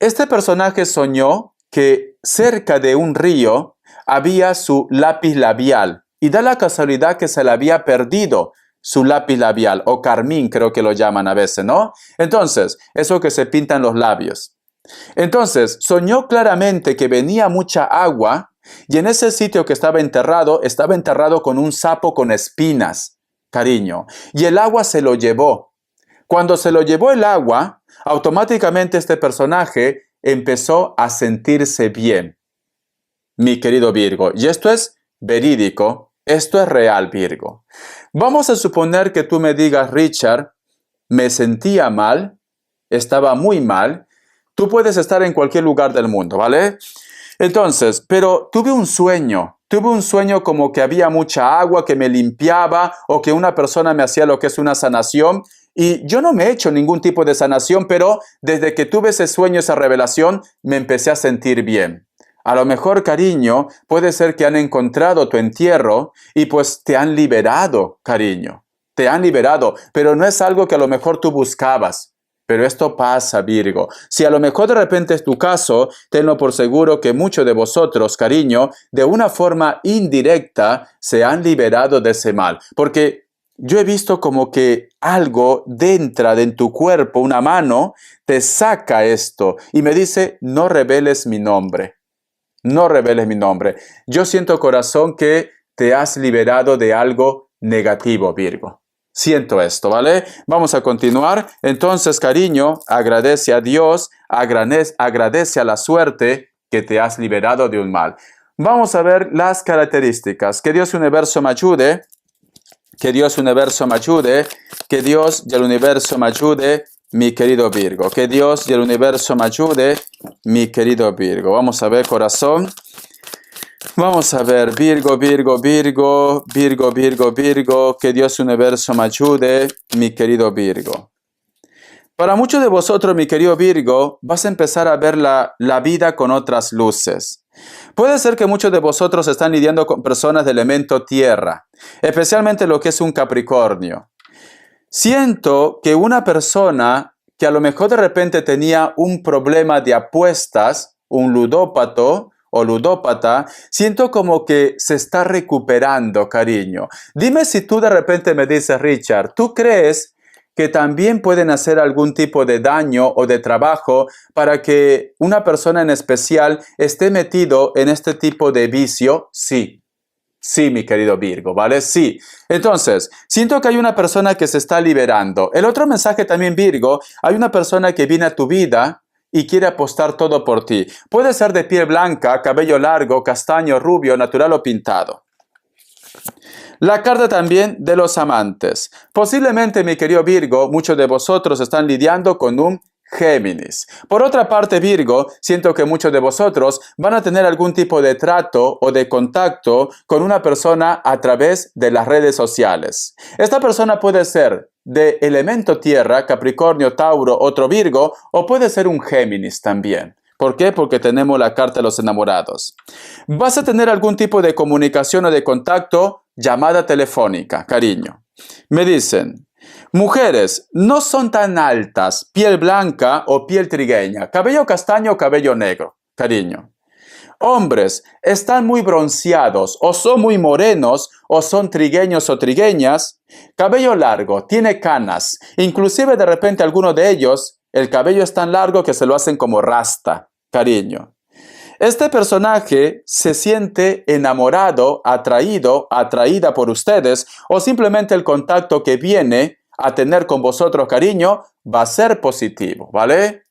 este personaje soñó que cerca de un río había su lápiz labial y da la casualidad que se le había perdido su lápiz labial o carmín, creo que lo llaman a veces, ¿no? Entonces, eso que se pintan los labios. Entonces, soñó claramente que venía mucha agua y en ese sitio que estaba enterrado con un sapo con espinas, cariño, y el agua se lo llevó. Cuando se lo llevó el agua, automáticamente este personaje empezó a sentirse bien, mi querido Virgo. Y esto es verídico, esto es real, Virgo. Vamos a suponer que tú me digas, Richard, me sentía mal, estaba muy mal. Tú puedes estar en cualquier lugar del mundo, ¿vale? Entonces, pero tuve un sueño como que había mucha agua que me limpiaba o que una persona me hacía lo que es una sanación y yo no me he hecho ningún tipo de sanación, pero desde que tuve ese sueño, esa revelación, me empecé a sentir bien. A lo mejor, cariño, puede ser que han encontrado tu entierro y pues te han liberado, cariño. Te han liberado, pero no es algo que a lo mejor tú buscabas. Pero esto pasa, Virgo. Si a lo mejor de repente es tu caso, tenlo por seguro que muchos de vosotros, cariño, de una forma indirecta se han liberado de ese mal. Porque yo he visto como que algo entra en tu cuerpo, una mano, te saca esto y me dice, no reveles mi nombre. No reveles mi nombre. Yo siento, corazón, que te has liberado de algo negativo, Virgo. Siento esto, ¿vale? Vamos a continuar. Entonces, cariño, agradece a Dios, agradece a la suerte que te has liberado de un mal. Vamos a ver las características. Que Dios universo me ayude. Que Dios universo me ayude. Que Dios y el universo me ayude, mi querido Virgo. Que Dios y el universo me ayude, mi querido Virgo. Vamos a ver, corazón. Vamos a ver, Virgo, Virgo, Virgo, Virgo, Virgo, Virgo, que Dios universo me ayude, mi querido Virgo. Para muchos de vosotros, mi querido Virgo, vas a empezar a ver la vida con otras luces. Puede ser que muchos de vosotros están lidiando con personas de elemento tierra, especialmente lo que es un Capricornio. Siento que una persona que a lo mejor de repente tenía un problema de apuestas, un ludópato, o ludópata, siento como que se está recuperando, cariño. Dime si tú de repente me dices, Richard, ¿tú crees que también pueden hacer algún tipo de daño o de trabajo para que una persona en especial esté metido en este tipo de vicio? Sí. Sí, mi querido Virgo, ¿vale? Sí. Entonces, siento que hay una persona que se está liberando. El otro mensaje también, Virgo, hay una persona que viene a tu vida y quiere apostar todo por ti. Puede ser de piel blanca, cabello largo, castaño, rubio, natural o pintado. La carta también de los amantes. Posiblemente, mi querido Virgo, muchos de vosotros están lidiando con un Géminis. Por otra parte, Virgo, siento que muchos de vosotros van a tener algún tipo de trato o de contacto con una persona a través de las redes sociales. Esta persona puede ser de elemento tierra, Capricornio, Tauro, otro Virgo, o puede ser un Géminis también. ¿Por qué? Porque tenemos la carta de los enamorados. Vas a tener algún tipo de comunicación o de contacto, llamada telefónica, cariño. Me dicen: mujeres, no son tan altas, piel blanca o piel trigueña, cabello castaño o cabello negro, cariño. Hombres, están muy bronceados, o son muy morenos, o son trigueños o trigueñas. Cabello largo, tiene canas, inclusive de repente alguno de ellos, el cabello es tan largo que se lo hacen como rasta, cariño. Este personaje se siente enamorado, atraído, atraída por ustedes, o simplemente el contacto que viene a tener con vosotros, cariño, va a ser positivo, ¿vale?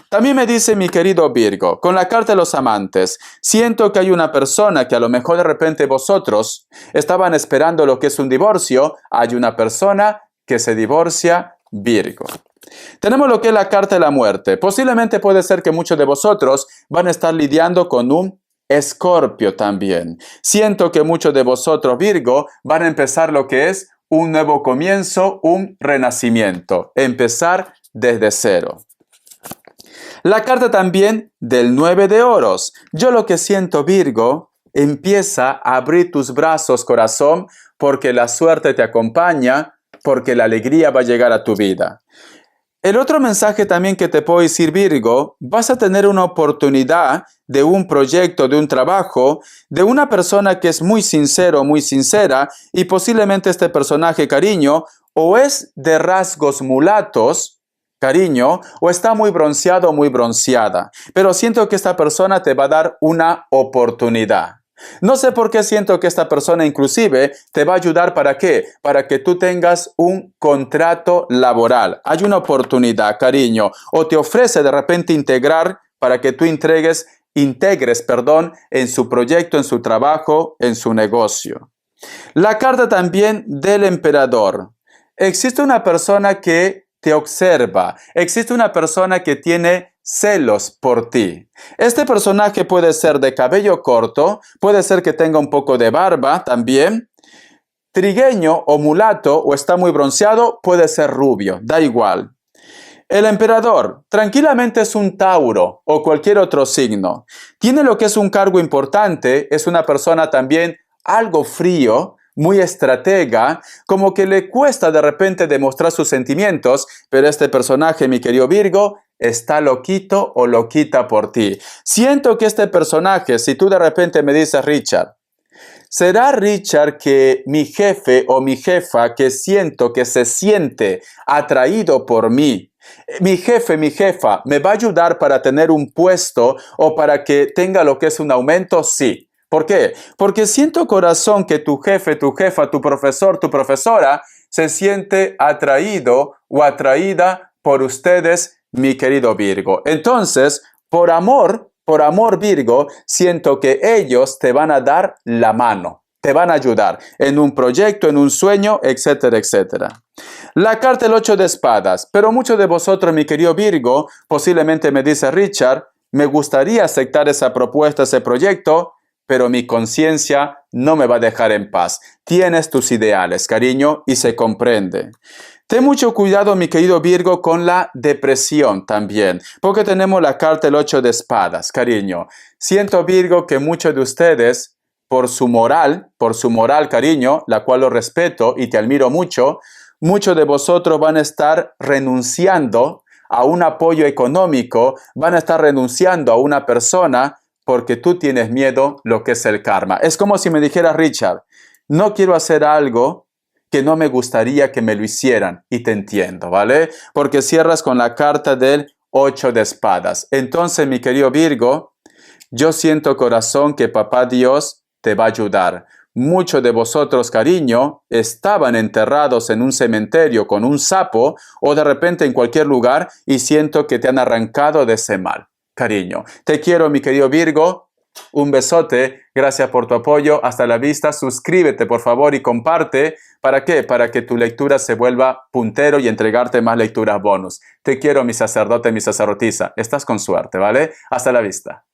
También me dice mi querido Virgo, con la carta de los amantes, siento que hay una persona que a lo mejor de repente vosotros estaban esperando lo que es un divorcio, hay una persona que se divorcia, Virgo. Tenemos lo que es la carta de la muerte. Posiblemente puede ser que muchos de vosotros van a estar lidiando con un Escorpio también. Siento que muchos de vosotros, Virgo, van a empezar lo que es un nuevo comienzo, un renacimiento. Empezar desde cero. La carta también del 9 de oros. Yo lo que siento, Virgo, empieza a abrir tus brazos, corazón, porque la suerte te acompaña, porque la alegría va a llegar a tu vida. El otro mensaje también que te puedo decir, Virgo, vas a tener una oportunidad de un proyecto, de un trabajo, de una persona que es muy sincero, muy sincera, y posiblemente este personaje, cariño, o es de rasgos mulatos, cariño, o está muy bronceado o muy bronceada. Pero siento que esta persona te va a dar una oportunidad. No sé por qué siento que esta persona inclusive te va a ayudar. ¿Para qué? Para que tú tengas un contrato laboral. Hay una oportunidad, cariño. O te ofrece de repente integrar para que tú integres, en su proyecto, en su trabajo, en su negocio. La carta también del emperador. Existe una persona que te observa. Existe una persona que tiene celos por ti. Este personaje puede ser de cabello corto, puede ser que tenga un poco de barba también, trigueño o mulato, o está muy bronceado, puede ser rubio, da igual. El emperador tranquilamente es un Tauro o cualquier otro signo. Tiene lo que es un cargo importante, es una persona también algo frío, muy estratega, como que le cuesta de repente demostrar sus sentimientos, pero este personaje, mi querido Virgo, está loquito o loquita por ti. Siento que este personaje, si tú de repente me dices, Richard, ¿será Richard que mi jefe o mi jefa que siento que se siente atraído por mí? Mi jefe, mi jefa, ¿me va a ayudar para tener un puesto o para que tenga lo que es un aumento? Sí. ¿Por qué? Porque siento, corazón, que tu jefe, tu jefa, tu profesor, tu profesora se siente atraído o atraída por ustedes, mi querido Virgo. Entonces, por amor, Virgo, siento que ellos te van a dar la mano, te van a ayudar en un proyecto, en un sueño, etcétera, etcétera. La carta del 8 de espadas. Pero muchos de vosotros, mi querido Virgo, posiblemente me dice, Richard, me gustaría aceptar esa propuesta, ese proyecto, pero mi conciencia no me va a dejar en paz. Tienes tus ideales, cariño, y se comprende. Ten mucho cuidado, mi querido Virgo, con la depresión también, porque tenemos la carta del 8 de espadas, cariño. Siento, Virgo, que muchos de ustedes, por su moral, cariño, la cual lo respeto y te admiro mucho, muchos de vosotros van a estar renunciando a un apoyo económico, van a estar renunciando a una persona porque tú tienes miedo lo que es el karma. Es como si me dijera, Richard, no quiero hacer algo que no me gustaría que me lo hicieran. Y te entiendo, ¿vale? Porque cierras con la carta del 8 de espadas. Entonces, mi querido Virgo, yo siento, corazón, que Papá Dios te va a ayudar. Muchos de vosotros, cariño, estaban enterrados en un cementerio con un sapo o de repente en cualquier lugar y siento que te han arrancado de ese mal. Cariño, te quiero, mi querido Virgo. Un besote, gracias por tu apoyo, hasta la vista, suscríbete por favor y comparte. ¿Para qué? Para que tu lectura se vuelva puntero y entregarte más lecturas bonus. Te quiero, mi sacerdote, mi sacerdotisa, estás con suerte, ¿vale? Hasta la vista.